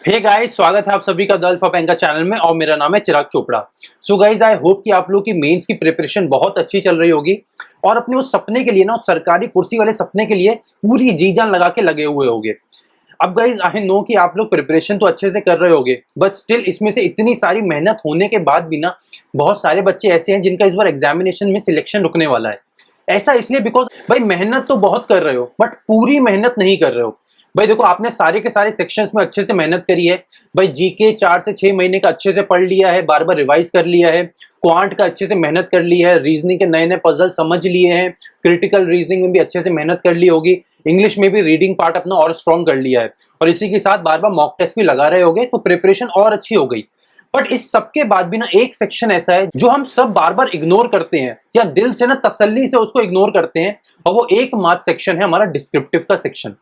Hey guys, स्वागत है आप सभी का द अल्फा बैंक चैनल में और मेरा नाम है Chirag Chopra. So guys, I hope कि आप लोग की मेंस की प्रिपरेशन बहुत अच्छी चल रही होगी और अपने उस सपने के लिए ना, उस सरकारी कुर्सी वाले सपने के लिए पूरी जी जान लगा के लगे हुए होगे। अब गाइस, आई नो कि आप लोग प्रिपरेशन तो अच्छे से कर रहे होगे, बट स्टिल इसमें से इतनी सारी मेहनत होने के बाद भी ना, बहुत सारे बच्चे ऐसे हैं जिनका इस बार एग्जामिनेशन में सिलेक्शन रुकने वाला है। ऐसा इसलिए बिकॉज भाई मेहनत तो बहुत कर रहे हो बट पूरी मेहनत नहीं कर रहे हो। भाई देखो, आपने सारे के सारे सेक्शंस में अच्छे से मेहनत करी है। भाई जीके 4 से 6 महीने का अच्छे से पढ़ लिया है, बार बार रिवाइज कर लिया है, क्वांट का अच्छे से मेहनत कर ली है, रीजनिंग के नए नए पजल समझ लिए हैं, क्रिटिकल रीजनिंग में भी अच्छे से मेहनत कर ली होगी, इंग्लिश में भी रीडिंग पार्ट अपना और स्ट्रॉन्ग कर लिया है और इसी के साथ बार बार मॉक टेस्ट भी लगा रहे होगे, तो प्रिपरेशन और अच्छी हो गई। बट इस सब के बाद भी ना, एक सेक्शन ऐसा है जो हम सब बार बार इग्नोर करते हैं या दिल से ना तसल्ली से उसको इग्नोर करते हैं, और वो एकमात्र सेक्शन है हमारा डिस्क्रिप्टिव का सेक्शन।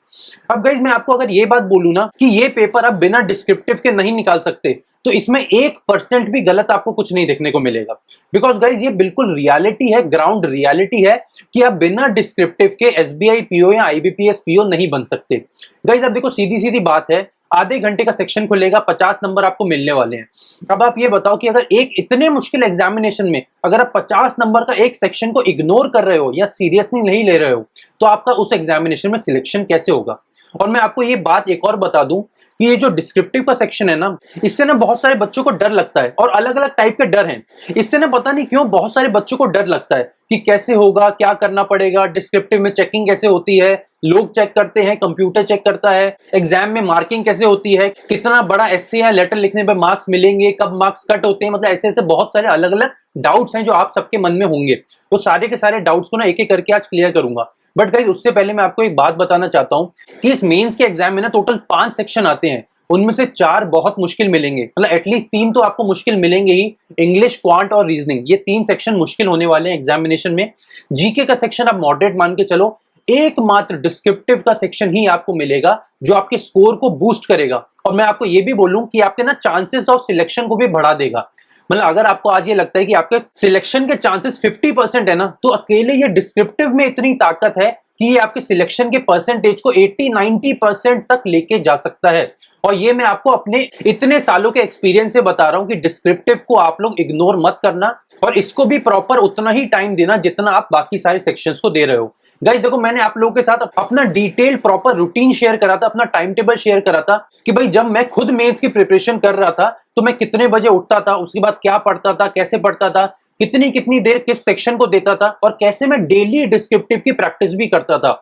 अब गाइस, मैं आपको अगर ये बात बोलूं ना कि ये पेपर आप बिना डिस्क्रिप्टिव के नहीं निकाल सकते, तो इसमें 1% भी गलत आपको कुछ नहीं देखने को मिलेगा। बिकॉज गाइज, ये बिल्कुल रियलिटी है, ग्राउंड रियलिटी है कि आप बिना डिस्क्रिप्टिव के एसबीआई पीओ या आईबीपीएस पीओ नहीं बन सकते। गाइज, अब देखो, सीधी सीधी बात है, आधे घंटे का सेक्शन खुलेगा, 50 नंबर आपको मिलने वाले हैं। अब आप ये बताओ कि अगर एक इतने मुश्किल एग्जामिनेशन में अगर आप 50 नंबर का एक सेक्शन को इग्नोर कर रहे हो या सीरियसली नहीं ले रहे हो, तो आपका उस एग्जामिनेशन में सिलेक्शन कैसे होगा। और मैं आपको ये बात एक और बता दूं कि ये जो डिस्क्रिप्टिव का सेक्शन है ना, इससे ना बहुत सारे बच्चों को डर लगता है और अलग अलग टाइप के डर हैं। इससे ना पता नहीं क्यों बहुत सारे बच्चों को डर लगता है कि कैसे होगा, क्या करना पड़ेगा, डिस्क्रिप्टिव में चेकिंग कैसे होती है, लोग चेक करते हैं, कंप्यूटर चेक करता है, एग्जाम में मार्किंग कैसे होती है, कितना बड़ा एस्से या लेटर लिखने पर मार्क्स मिलेंगे, कब मार्क्स कट होते हैं, मतलब ऐसे ऐसे बहुत सारे अलग अलग डाउट्स हैं जो आप सबके मन में होंगे। वो सारे के सारे डाउट्स को ना एक एक करके आज क्लियर करूंगा। बट गाइस, उससे पहले मैं आपको एक बात बताना चाहता हूं कि इस मेंस के एग्जाम में ना टोटल 5 सेक्शन आते हैं, उनमें से 4 बहुत मुश्किल मिलेंगे, मतलब एटलीस्ट 3 तो आपको मुश्किल मिलेंगे ही। इंग्लिश, क्वांट और रीजनिंग, ये 3 सेक्शन मुश्किल होने वाले हैं एग्जामिनेशन में। जीके का सेक्शन आप मॉडरेट मान के चलो, एकमात्र डिस्क्रिप्टिव का सेक्शन ही आपको मिलेगा जो आपके स्कोर को बूस्ट करेगा। और मैं आपको ये भी बोलूं कि आपके ना चांसेस ऑफ सिलेक्शन को भी बढ़ा देगा। मतलब अगर आपको आज ये लगता है कि आपके सिलेक्शन के चांसेस 50% है ना, तो अकेले ये डिस्क्रिप्टिव में इतनी ताकत है कि ये आपके सिलेक्शन के परसेंटेज को 80-90% तक लेके जा सकता है। और ये मैं आपको अपने इतने सालों के एक्सपीरियंस से बता रहा हूं कि डिस्क्रिप्टिव को आप लोग इग्नोर मत करना और इसको भी प्रॉपर उतना ही टाइम देना जितना आप बाकी सारे सेक्शंस को दे रहे हो। गाइस देखो, मैंने आप लोगों के साथ अपना डिटेल प्रॉपर रूटीन शेयर करा था, अपना टाइम टेबल शेयर करा था कि भाई जब मैं खुद मेंस की प्रिपरेशन कर रहा था तो मैं कितने बजे उठता था, उसके बाद क्या पढ़ता था, कैसे पढ़ता था, कितनी कितनी देर किस सेक्शन को देता था और कैसे मैं डेली डिस्क्रिप्टिव की प्रैक्टिस भी करता था।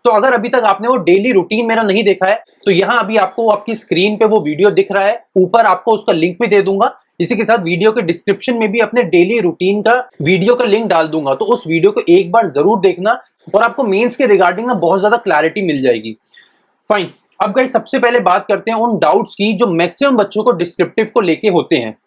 तो अगर अभी तक आपने वो डेली रूटीन मेरा नहीं देखा है, तो यहां अभी आपको आपकी स्क्रीन पे वो वीडियो दिख रहा है, ऊपर आपको उसका लिंक भी दे दूंगा। इसी के साथ वीडियो के डिस्क्रिप्शन में भी अपने डेली रूटीन का वीडियो का लिंक डाल दूंगा, तो उस वीडियो को एक बार जरूर देखना और आपको मेंस के रिगार्डिंग ना बहुत ज्यादा क्लैरिटी मिल जाएगी। फाइन, अब गाइस सबसे पहले बात करते हैं उन डाउट्स की जो मैक्सिमम बच्चों को डिस्क्रिप्टिव को लेके होते हैं।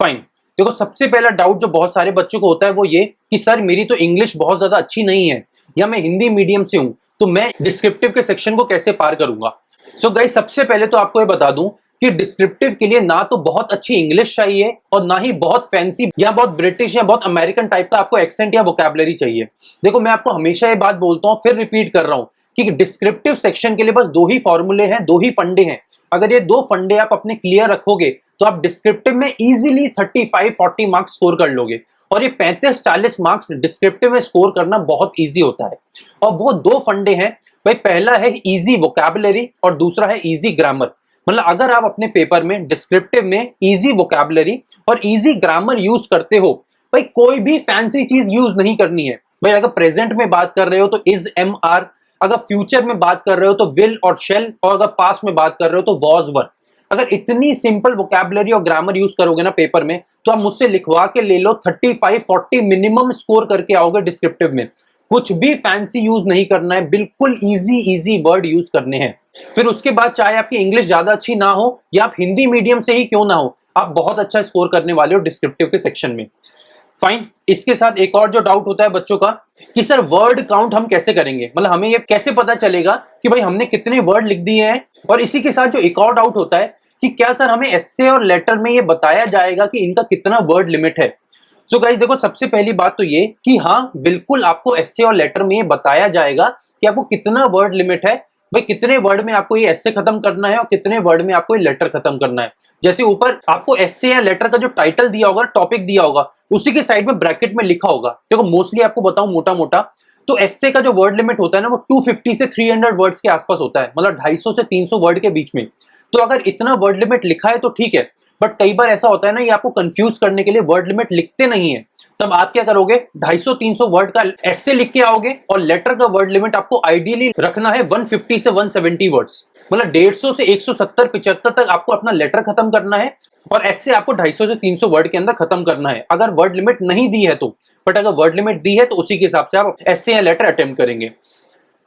फाइन, देखो, सबसे पहला डाउट जो बहुत सारे बच्चों को होता है वो ये कि सर मेरी तो इंग्लिश बहुत ज्यादा अच्छी नहीं है या मैं हिंदी मीडियम से हूं, तो मैं डिस्क्रिप्टिव के सेक्शन को कैसे पार करूंगा। सो गाइस, सबसे पहले तो आपको ये बता दूं कि डिस्क्रिप्टिव के लिए ना तो बहुत अच्छी इंग्लिश चाहिए और ना ही बहुत फैंसी या बहुत ब्रिटिश या बहुत अमेरिकन टाइप का आपको एक्सेंट या वोकैबुलरी चाहिए। देखो, मैं आपको हमेशा ये बात बोलता हूं, फिर रिपीट कर रहा हूं कि डिस्क्रिप्टिव सेक्शन के लिए बस 2 ही फॉर्मूले हैं, 2 ही फंडे हैं। अगर ये 2 फंडे आप अपने क्लियर रखोगे तो आप डिस्क्रिप्टिव में इजीली 35-40 मार्क्स स्कोर कर लोगे। और ये 35-40 मार्क्स डिस्क्रिप्टिव में स्कोर करना बहुत इजी होता है। और वो 2 फंडे हैं भाई, पहला है इजी वोकैबुलरी और दूसरा है इजी ग्रामर। मतलब अगर आप अपने पेपर में डिस्क्रिप्टिव में इजी वोकैबुलरी और इजी ग्रामर यूज करते हो, भाई कोई भी फैंसी चीज यूज नहीं करनी है। भाई अगर प्रेजेंट में बात कर रहे हो तो इज, एम, आर, अगर फ्यूचर में बात कर रहे हो तो विल और शेल, और अगर पास्ट में बात कर रहे हो तो वॉज, वर। अगर इतनी सिंपल वोकैबुलरी और ग्रामर यूज करोगे ना पेपर में, तो आप मुझसे लिखवा के ले लो 35-40 मिनिमम स्कोर करके आओगे डिस्क्रिप्टिव में। कुछ भी फैंसी यूज नहीं करना है, बिल्कुल इजी इजी वर्ड यूज करने हैं। फिर उसके बाद चाहे आपकी इंग्लिश ज्यादा अच्छी ना हो या आप हिंदी मीडियम से ही क्यों ना हो, आप बहुत अच्छा स्कोर करने वाले हो डिस्क्रिप्टिव के सेक्शन में। फाइन, इसके साथ एक और जो डाउट होता है बच्चों का कि सर वर्ड काउंट हम कैसे करेंगे, मतलब हमें ये कैसे पता चलेगा कि भाई हमने कितने वर्ड लिख दिए हैं। और इसी के साथ जो एक और डाउट होता है कि क्या सर हमें एस्से और लेटर में ये बताया जाएगा कि इनका कितना वर्ड लिमिट है। सो गाइस देखो, सबसे पहली बात तो ये कि हाँ बिल्कुल आपको एस्से और लेटर में ये बताया जाएगा कि आपको कितना वर्ड लिमिट है, भाई कितने वर्ड में आपको ये एस्से खत्म करना है और कितने वर्ड में आपको ये लेटर खत्म करना है। जैसे ऊपर आपको एस्से या लेटर का जो टाइटल दिया होगा, टॉपिक दिया होगा, उसी के साइड में ब्रैकेट में लिखा होगा। देखो मोस्टली आपको बताऊं मोटा मोटा, तो एस्से का जो वर्ड लिमिट होता है ना वो 250 से 300 वर्ड्स के आसपास होता है, मतलब 250 से 300 वर्ड के बीच में। तो अगर इतना वर्ड लिमिट लिखा है तो ठीक है, बट कई बार ऐसा होता है ना, ये आपको कंफ्यूज करने के लिए वर्ड लिमिट लिखते नहीं है। तब आप क्या करोगे, 250-300 वर्ड का एस्से लिख के आओगे और लेटर का वर्ड लिमिट आपको आइडियली रखना है 150 से 170 वर्ड्स, मतलब 150 से 170-75 तक आपको अपना लेटर खत्म करना है और एस्से आपको 250 से 300 वर्ड के अंदर खत्म करना है, अगर वर्ड लिमिट नहीं दी है तो। बट अगर वर्ड लिमिट दी है तो उसी के हिसाब से आप एस्से या लेटर अटेम्प्ट करेंगे।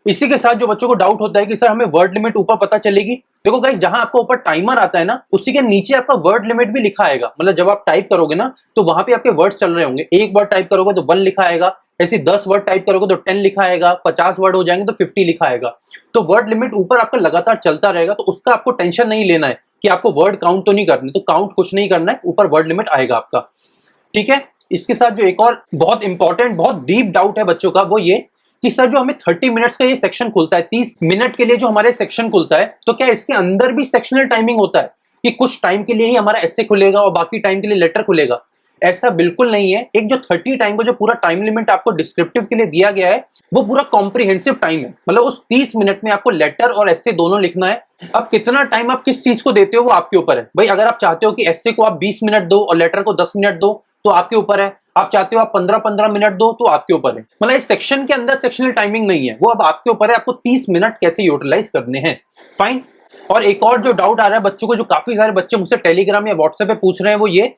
इसी के साथ जो बच्चों को डाउट होता है कि सर हमें वर्ड लिमिट ऊपर पता चलेगी, देखो गाइस जहां आपका ऊपर टाइमर आता है ना, उसी के नीचे आपका वर्ड लिमिट भी लिखा आएगा। मतलब जब आप टाइप करोगे ना तो वहां पे आपके वर्ड्स चल रहे होंगे, एक वर्ड टाइप करोगे तो 1 लिखा आएगा, ऐसे 10 वर्ड टाइप करोगे तो 10 लिखा आएगा, 50 वर्ड हो जाएंगे तो 50 लिखा आएगा। तो वर्ड लिमिट ऊपर आपका लगातार चलता रहेगा, तो उसका आपको टेंशन नहीं लेना है कि आपको वर्ड काउंट तो नहीं करने, तो काउंट कुछ नहीं करना है, ऊपर वर्ड लिमिट आएगा आपका, ठीक है। इसके साथ जो एक और बहुत इंपॉर्टेंट बहुत डीप डाउट है बच्चों का, वो ये कि सर जो हमें 30 मिनट्स का ये सेक्शन खुलता है, 30 मिनट के लिए जो हमारे सेक्शन खुलता है, तो क्या इसके अंदर भी सेक्शनल टाइमिंग होता है कि कुछ टाइम के लिए ही हमारा एस्से खुलेगा और बाकी टाइम के लिए लेटर खुलेगा? ऐसा बिल्कुल नहीं है। एक जो 30 टाइम का जो पूरा टाइम लिमिट आपको डिस्क्रिप्टिव के लिए दिया गया है, वो पूरा कॉम्प्रिहेंसिव टाइम है, मतलब उस 30 मिनट में आपको लेटर और एस्से दोनों लिखना है। अब कितना टाइम आप किस चीज को देते हो वो आपके ऊपर है भाई। अगर आप चाहते हो कि एस्से को आप 20 मिनट दो और लेटर को 10 मिनट दो तो आपके ऊपर है, आप चाहते हो आप 15-15 मिनट दो तो आपके ऊपर है। मतलब इस सेक्शन के अंदर सेक्शनल टाइमिंग नहीं है, वो अब आपके ऊपर है, आपको 30 मिनट कैसे यूटिलाइज करने हैं। फाइन। और एक और जो डाउट आ रहा है बच्चों को, जो काफी सारे बच्चे मुझसे टेलीग्राम या व्हाट्सएप पे पूछ रहे हैं, वो ये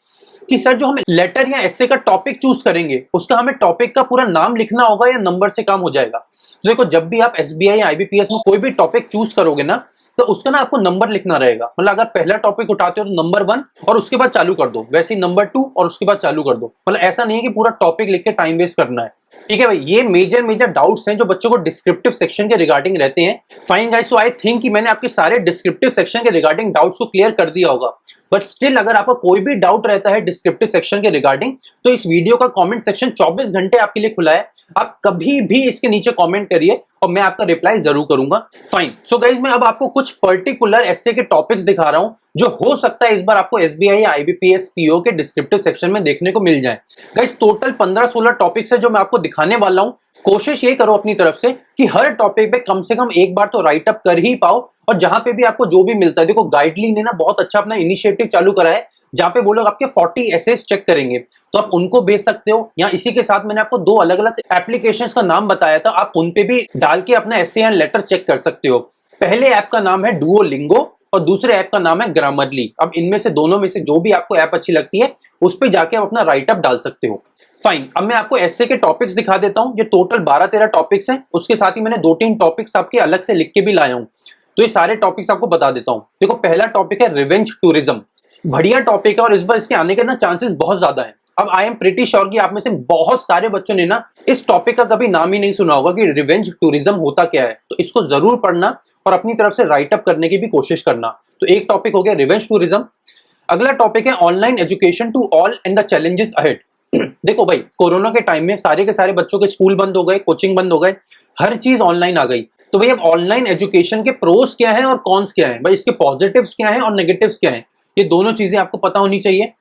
कि सर जो हम लेटर या एस्से का टॉपिक चूज करेंगे, उसका हमें टॉपिक का पूरा नाम लिखना होगा या नंबर से काम हो जाएगा? तो देखो, जब भी आप एसबीआई या आईबीपीएस में कोई भी टॉपिक चूज करोगे ना, तो उसका ना आपको नंबर लिखना रहेगा। मतलब अगर पहला टॉपिक उठाते हो तो नंबर 1 और उसके बाद चालू कर दो, वैसे ही नंबर 2 और उसके बाद चालू कर दो। मतलब ऐसा नहीं है कि पूरा टॉपिक लिख के टाइम वेस्ट करना है, ठीक है भाई। ये मेजर डाउट्स हैं जो बच्चों को डिस्क्रिप्टिव सेक्शन के रिगार्डिंग रहते हैं। Fine guys, so I think कि मैंने आपके सारे डिस्क्रिप्टिव सेक्शन के रिगार्डिंग डाउट्स को क्लियर कर दिया होगा। बट स्टिल अगर आपको कोई भी डाउट रहता है डिस्क्रिप्टिव सेक्शन के रिगार्डिंग, तो इस वीडियो का कमेंट सेक्शन 24 घंटे आपके लिए खुला है। आप कभी भी इसके नीचे कमेंट करिए और मैं आपका रिप्लाई जरूर करूंगा। फाइन। सो गाइस, मैं अब आपको कुछ पर्टिकुलर एस्से के टॉपिक्स दिखा रहा हूं जो हो सकता है इस बार आपको एसबीआई या आईबीपीएस पीओ के डिस्क्रिप्टिव सेक्शन में देखने को मिल जाए। गाइस, टोटल 15-16 टॉपिक्स है जो मैं आपको दिखाने वाला हूं। कोशिश ये करो अपनी तरफ से कि हर टॉपिक पे कम से कम एक बार तो राइट अप कर ही पाओ, और जहां पे भी आपको जो भी मिलता है, देखो गाइडली ने ना बहुत अच्छा अपना इनिशिएटिव चालू करा है, जहां पे वो लोग आपके 40 एसेस चेक करेंगे, तो आप उनको भेज सकते हो। या इसी के साथ मैंने आपको 2 अलग अलग एप्लीकेशंस का नाम बताया था, आप उन पे भी डाल के अपना एस्से एंड लेटर चेक कर सकते हो। पहले ऐप का नाम है डुओलिंगो और दूसरे ऐप का नाम है ग्रामरली। अब इनमें से दोनों में से जो भी आपको ऐप अच्छी लगती है उस पर जाके आप अपना राइट अप डाल सकते हो। फाइन। अब मैं आपको एस्से के टॉपिक्स दिखा देता हूं। ये टोटल 12-13 टॉपिक्स हैं, उसके साथ ही मैंने 2-3 टॉपिक्स आपके अलग से लिख के भी लाया हूं, तो ये सारे टॉपिक्स आपको बता देता हूं। देखो, पहला टॉपिक है रिवेंज टूरिज्म। बढ़िया टॉपिक है और इस बार इसके आने के ना चांसेस बहुत ज्यादा है। अब आई एम प्रीटी श्योर कि आप में से बहुत सारे बच्चों ने ना इस टॉपिक का कभी नाम ही नहीं सुना होगा कि रिवेंज टूरिज्म होता क्या है, तो इसको जरूर पढ़ना और अपनी तरफ से राइट अप करने की भी कोशिश करना। तो एक टॉपिक हो गया रिवेंज टूरिज्म। अगला टॉपिक है online education to all and the challenges ahead. देखो भाई, कोरोना के टाइम में सारे के सारे बच्चों के स्कूल बंद हो गए, कोचिंग बंद हो गए, हर चीज ऑनलाइन आ गई। तो भाई अब ऑनलाइन एजुकेशन के प्रोस क्या है और कॉन्स क्या है, भाई इसके पॉजिटिव्स क्या है और नेगेटिव्स क्या है, ये दोनों चीजें आपको पता होनी चाहिए।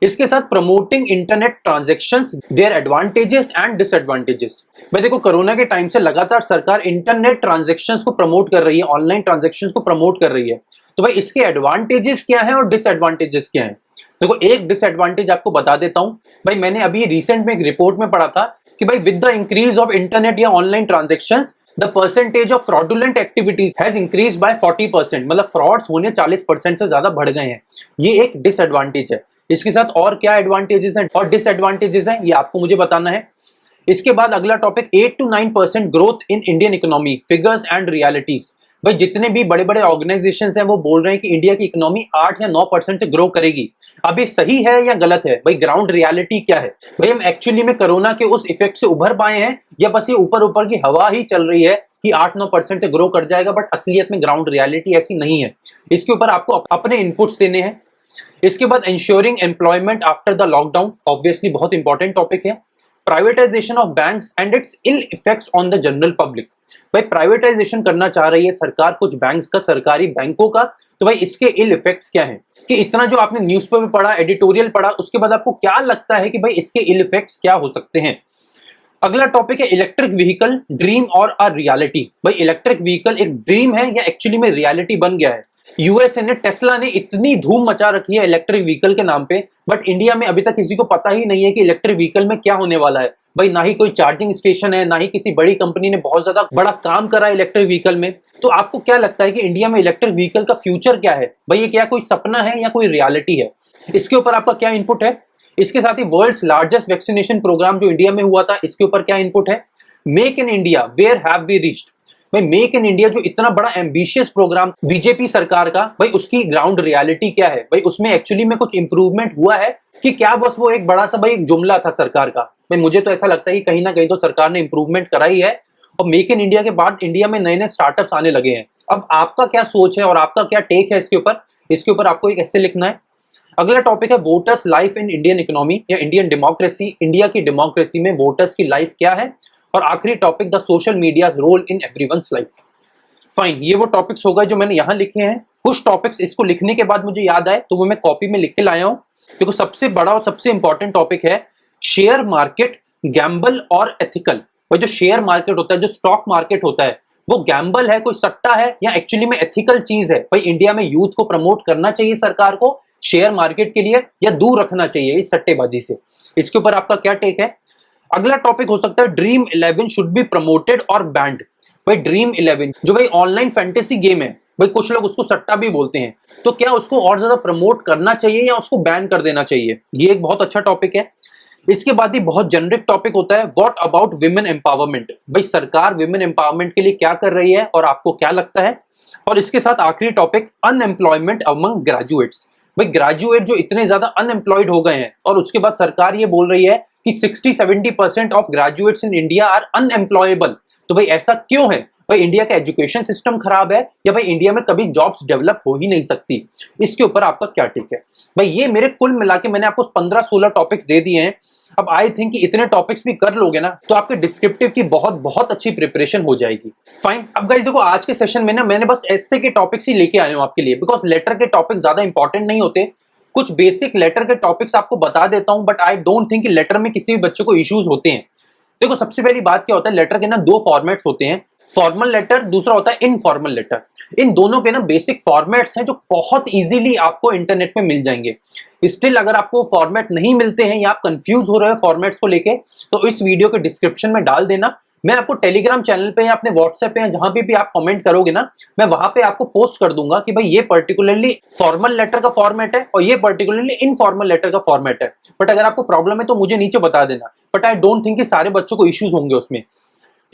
इसके साथ promoting internet transactions, their advantages and disadvantages. भाई देखो, कोरोना के टाइम से लगातार सरकार इंटरनेट ट्रांजैक्शंस को प्रमोट कर रही है, ऑनलाइन ट्रांजैक्शंस को प्रमोट कर रही है। तो भाई इसके एडवांटेजेस क्या है और डिसएडवांटेजेस क्या है? देखो, एक डिसएडवांटेज आपको बता देता हूं। भाई मैंने अभी रिसेंट में एक रिपोर्ट में पढ़ा था कि भाई with the increase of internet या online transactions, the percentage of fraudulent activities has increase by 40%। मतलब फ्रॉड्स होने 40% से ज्यादा बढ़ गए हैं। ये एक डिसएडवांटेज है। इसके साथ और क्या एडवांटेजेस हैं और डिसएडवांटेजेस हैं, ये आपको मुझे बताना है। इसके बाद अगला topic 8 to 9% growth in Indian economy, figures and realities. भाई जितने भी बड़े बड़े ऑर्गेनाइजेशंस हैं वो बोल रहे हैं कि इंडिया की इकोनॉमी 8 या 9% से ग्रो करेगी। अब ये सही है या गलत है? भाई ग्राउंड रियलिटी क्या है? भाई हम एक्चुअली में कोरोना के उस इफेक्ट से उभर पाए हैं या बस ये ऊपर ऊपर की हवा ही चल रही है कि 8-9% से ग्रो कर जाएगा, बट असलियत में ग्राउंड रियलिटी ऐसी नहीं है। इसके ऊपर आपको अपने इनपुट्स देने हैं। इसके बाद insuring employment after the lockdown, obviously बहुत इंपॉर्टेंट टॉपिक है। Privatisation of banks and its ill effects on the general public. भाई प्राइवेटाइजेशन करना चाह रही है सरकार कुछ बैंक्स का, सरकारी बैंकों का, तो भाई इसके इल इफेक्ट्स क्या हैं? कि इतना जो आपने न्यूज़पेपर पढ़ा, एडिटोरियल पढ़ा, उसके बाद आपको क्या लगता है कि भाई इसके इल इफेक्ट्स क्या हो सकते हैं? अगला टॉपिक है इलेक्ट्रिक व्हीकल ड्रीम और अ रियलिटी। भाई इलेक्ट्रिक व्हीकल एक ड्रीम है या एक्चुअली में रियलिटी बन गया है? यूएसए ने, टेस्ला ने इतनी धूम मचा रखी है इलेक्ट्रिक व्हीकल के नाम पे, बट इंडिया में अभी तक किसी को पता ही नहीं है कि इलेक्ट्रिक व्हीकल में क्या होने वाला है। भाई ना ही कोई चार्जिंग स्टेशन है, ना ही किसी बड़ी कंपनी ने बहुत ज्यादा बड़ा काम करा है इलेक्ट्रिक व्हीकल में। तो आपको क्या लगता है कि इंडिया में इलेक्ट्रिक व्हीकल का फ्यूचर क्या है? भाई ये क्या कोई सपना है या कोई रियलिटी है? इसके ऊपर आपका क्या इनपुट है? इसके साथ ही वर्ल्ड्स लार्जेस्ट वैक्सीनेशन प्रोग्राम जो इंडिया में हुआ था, इसके ऊपर क्या इनपुट है? Make in India, where have we reached? भाई मेक इन इंडिया जो इतना बड़ा एम्बिशियस प्रोग्राम बीजेपी सरकार का, भाई उसकी ग्राउंड रियलिटी क्या है? भाई उसमें एक्चुअली में कुछ इंप्रूवमेंट हुआ है कि क्या बस वो एक बड़ा सा भाई एक जुमला था सरकार का? भाई मुझे तो ऐसा लगता है कि कहीं ना कहीं तो सरकार ने इंप्रूवमेंट कराई है, और मेक इन इंडिया के बाद इंडिया में नए नए स्टार्टअप्स आने लगे हैं। अब आपका क्या सोच है और आपका क्या टेक है इसके ऊपर? इसके ऊपर आपको एक ऐसे लिखना है। अगला टॉपिक है voters life in Indian economy या इंडियन डेमोक्रेसी। इंडिया की डेमोक्रेसी में वोटर्स की लाइफ क्या है? और आखिरी topic the social media's role in everyone's life. Fine, ये वो टॉपिक्स हो गए जो मैंने यहाँ लिखे हैं। कुछ टॉपिक्स इसको लिखने के बाद मुझे याद आए तो वो मैं कॉपी में लिख के लाया हूँ। देखो सबसे बड़ा और सबसे इंपॉर्टेंट टॉपिक है शेयर मार्केट, गैम्बल और एथिकल। वो जो शेयर मार्केट होता है, जो स्टॉक मार्केट होता है, वो गैम्बल है, कोई सट्टा है, या एक्चुअली में एथिकल चीज है? भाई इंडिया में यूथ को प्रमोट करना चाहिए सरकार को शेयर मार्केट के लिए, या दूर रखना चाहिए इस सट्टेबाजी से? इसके ऊपर आपका क्या टेक है? अगला टॉपिक हो सकता है ड्रीम 11 शुड बी प्रमोटेड और बैंड। भाई ड्रीम 11 जो भाई ऑनलाइन फैंटेसी गेम है, भाई कुछ लोग उसको सट्टा भी बोलते हैं, तो क्या उसको और ज्यादा प्रमोट करना चाहिए या उसको बैन कर देना चाहिए? ये एक बहुत अच्छा टॉपिक है। इसके बाद ही बहुत जेनरिक टॉपिक होता है व्हाट अबाउट विमेन एम्पावरमेंट। भाई सरकार विमेन एम्पावरमेंट के लिए क्या कर रही है और आपको क्या लगता है? और इसके साथ आखिरी टॉपिक अनएम्प्लॉयमेंट अमंग ग्रेजुएट्स। भाई ग्रेजुएट जो इतने ज्यादा अनएम्प्लॉयड हो गए हैं, और उसके बाद सरकार ये बोल रही है कि 60-70% of graduates in India are unemployable. तो भाई ऐसा क्यों है? भाई इंडिया का एजुकेशन सिस्टम खराब है, या भाई इंडिया में कभी जॉब्स डेवलप हो ही नहीं सकती? इसके ऊपर आपका क्या टिक है? भाई ये मेरे कुल मिला के मैंने आपको 15-16 टॉपिक्स दे दिए हैं। अब आई थिंक कि इतने टॉपिक्स भी कर लोगे ना तो आपके डिस्क्रिप्टिव की बहुत बहुत अच्छी प्रिपरेशन हो जाएगी। फाइन, अब गाइस देखो आज के सेशन में ना मैंने बस ऐसे के टॉपिक्स ही लेके आया हूं आपके लिए, बिकॉज लेटर के टॉपिक्स ज्यादा इंपॉर्टेंट नहीं होते। कुछ बेसिक लेटर के टॉपिक्स आपको बता देता हूं, बट आई डोंट थिंक कि लेटर में किसी भी बच्चे को इश्यूज होते हैं। देखो सबसे पहली बात क्या होता है, लेटर के ना दो फॉर्मेट्स होते हैं, फॉर्मल लेटर, दूसरा होता है इनफॉर्मल लेटर। इन दोनों के ना बेसिक फॉर्मेट्स हैं जो बहुत इजीली आपको इंटरनेट पे मिल जाएंगे। स्टिल अगर आपको फॉर्मेट नहीं मिलते हैं या आप कंफ्यूज हो रहे हो फॉर्मेट्स को लेके, तो इस वीडियो के डिस्क्रिप्शन में डाल देना। मैं आपको टेलीग्राम चैनल पे या अपने व्हाट्सएप पे या जहां भी आप कमेंट करोगे ना, मैं वहां पे आपको पोस्ट कर दूंगा कि भाई ये पर्टिकुलरली फॉर्मल लेटर का फॉर्मेट है और ये पर्टिकुलरली इनफॉर्मल लेटर का फॉर्मेट है। बट अगर आपको प्रॉब्लम है तो मुझे नीचे बता देना, बट आई डोंट थिंक कि सारे बच्चों को इश्यूज होंगे उसमें।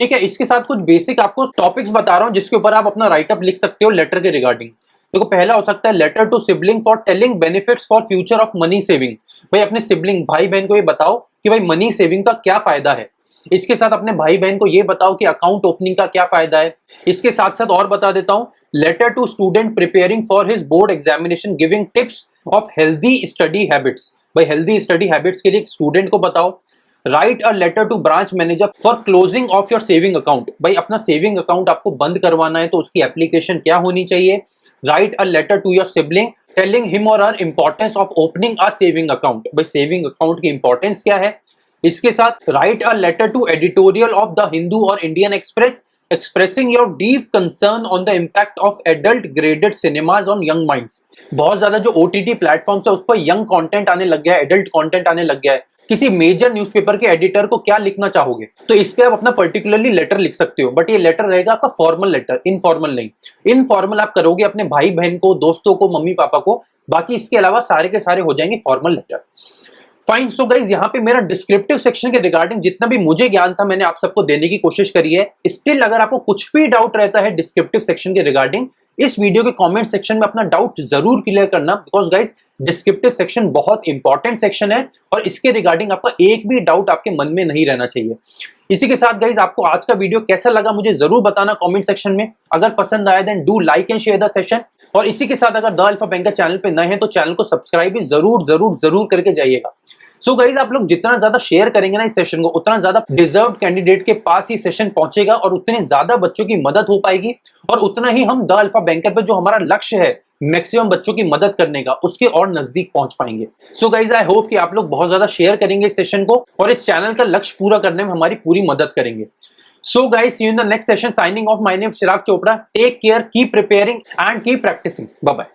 ठीक है, इसके साथ कुछ बेसिक आपको टॉपिक्स बता रहा हूं जिसके ऊपर आप अपना राइटअप लिख सकते हो लेटर के रिगार्डिंग। देखो पहला हो सकता है letter to sibling for telling benefits for future of money saving. भाई अपने सिबलिंग भाई बहन को ये बताओ कि भाई मनी सेविंग का क्या फायदा है। इसके साथ अपने भाई बहन को ये बताओ कि अकाउंट ओपनिंग का क्या फायदा है। इसके साथ साथ और बता देता हूं, letter to student preparing for his board examination giving tips of healthy study habits. भाई हेल्दी स्टडी हैबिट्स के लिए स्टूडेंट को बताओ। Write a letter to branch manager for closing of your saving account. भाई अपना सेविंग अकाउंट आपको बंद करवाना है तो उसकी एप्लीकेशन क्या होनी चाहिए। Write a letter to your sibling telling him और her importance of opening a saving account. भाई सेविंग अकाउंट की इंपॉर्टेंस क्या है। इसके साथ write a letter to editorial of the Hindu और Indian Express expressing your deep concern on the impact of adult graded cinemas on young minds. बहुत ज्यादा जो ओटीटी प्लेटफॉर्म्स है उस पर यंग कंटेंट आने लग गया है, एडल्ट कंटेंट आने लग गया है। किसी मेजर न्यूज़पेपर के एडिटर को क्या लिखना चाहोगे तो इस पे आप अपना पर्टिकुलरली लेटर लिख सकते हो, बट ये लेटर रहेगा आपका फॉर्मल लेटर, इनफॉर्मल नहीं। इनफॉर्मल आप करोगे अपने भाई बहन को, दोस्तों को, मम्मी पापा को, बाकी इसके अलावा सारे के सारे हो जाएंगे formal letter. Fine, so guys यहाँ पे मेरा डिस्क्रिप्टिव सेक्शन के रिगार्डिंग जितना भी मुझे ज्ञान था मैंने आप सबको देने की कोशिश करी है। स्टिल अगर आपको कुछ भी डाउट रहता है डिस्क्रिप्टिव सेक्शन के रिगार्डिंग, इस वीडियो के कमेंट सेक्शन में अपना डाउट जरूर क्लियर करना, बिकॉज गाइज डिस्क्रिप्टिव सेक्शन बहुत इंपॉर्टेंट सेक्शन है और इसके रिगार्डिंग आपका एक भी डाउट आपके मन में नहीं रहना चाहिए। इसी के साथ गाइज आपको आज का वीडियो कैसा लगा मुझे जरूर बताना कमेंट सेक्शन में। अगर पसंद आया then do like and share the session. और इसी के साथ अगर द अल्फा बैंकर चैनल पे नए हैं तो चैनल को सब्सक्राइब भी जरूर जरूर जरूर करके जाइएगा। सो गाइज आप लोग जितना ज्यादा शेयर करेंगे ना इस सेशन को, उतना ज्यादा डिजर्व कैंडिडेट के पास ही सेशन पहुंचेगा और उतने ज्यादा बच्चों की मदद हो पाएगी और उतना ही हम द अल्फा बैंकर पे जो हमारा लक्ष्य है मैक्सिमम बच्चों की मदद करने का, उसके और नजदीक पहुंच पाएंगे। सो गाइज आई होप कि आप लोग बहुत ज्यादा शेयर करेंगे इस सेशन को और इस चैनल का लक्ष्य पूरा करने में हमारी पूरी मदद करेंगे। So guys, see you in the next session. Signing off. My name is Chirag Chopra. Take care, keep preparing and keep practicing. Bye bye.